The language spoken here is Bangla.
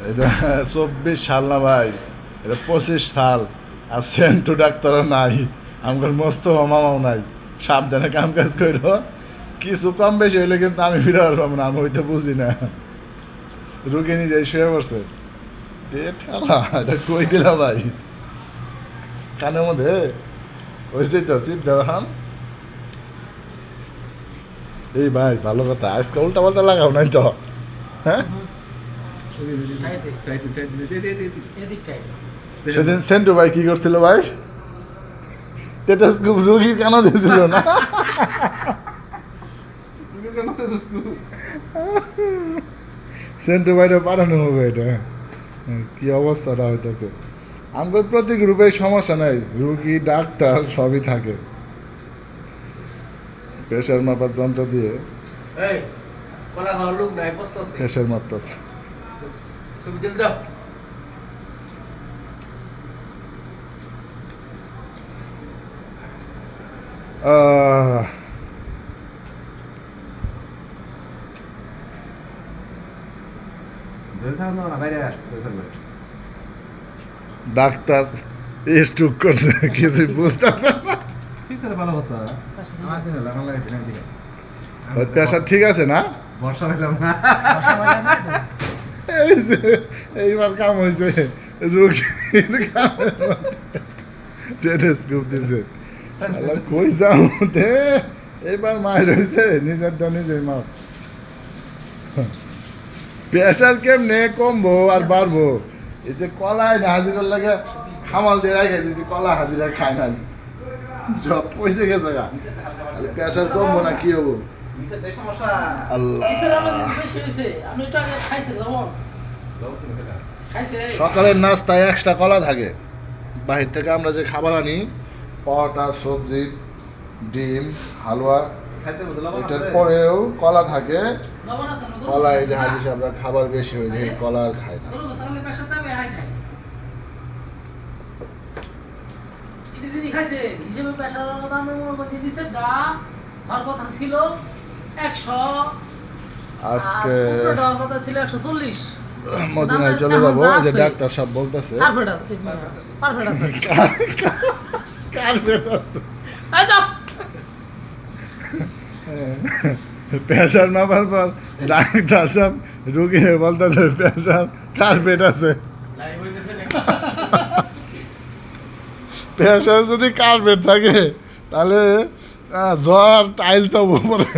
এটা 24 সাল না ভাই, এটা 25 সাল। আর সেন্টু ডাক্তারও নাই, আমার মস্ত মামাও নাই। সাবধানে কাম কাজ করো, কিছু কম বেশি হইলে কিন্তু আমি ফিরে পারবো না, আমি হইতে বুঝি না। রুগী নিজেই শুয়ে পড়ছে, ঠেলা এটা কই দিলা ভাই কানের মধ্যে হয়েছে তো চিপ দেওয়া। এই ভাই ভালো কথা, আজকে উল্টা পাল্টা লাগাও নাই তো? হ্যাঁ, সেদিন সেন্টু ভাই কি করছিল ভাই, টেটাস্কোপ রুগীর কেন দিয়েছিল না? সেন্টু ভাইটা পাঠানো হবে এটা। কি অবস্থাটা হইতেছে। আমাদের প্রতি গ্রুপে সমস্যা নাই, রুগী ডাক্তার সবই থাকে। প্রেশার মাপার যন্ত্র দিয়ে প্রেশার মাপতেছে। ডাক্তার স্ট্রোক করছে, কিছুই বুঝতেছে না। প্রেশার ঠিক আছে না? এই যে এইবার কাম হয়েছে, রুগীর টেটাস্কোপ দিছে। কই যাও দে, এইবার মায়ের হয়েছে নিজেরটা নিজের মাপ। প্রেশার কেমনে কমবো আর বাড়বো? এই যে কলায় না হাজির লাগে খামাল দিয়ে রাখে দিয়েছি, কলা হাজিরা খায় নাই, সব পয়সা গেছে গা। প্রেশার কমবো না কি হবো? সকালের নাস্তায় এক্সট্রা কলা থাকে, বাহির থেকে আমরা যে খাবার আনি, পরোটা, সবজি, ডিম, হালুয়া, এটার পরেও কলা থাকে। কলা এই যে হাজির আমরা খাবার বেশি হয়ে যায়, কলা আর খাই না। আজকে মদিনায় চলে যাবো, যে ডাক্তার সব বলতেছে প্রেশার মাপার পর ডাক্তার সব রুগীরে বলতেছে প্রেশার কার্পেট আছে। প্রেশার যদি কার্পেট থাকে তাহলে জ্বর টাইলস উপরে।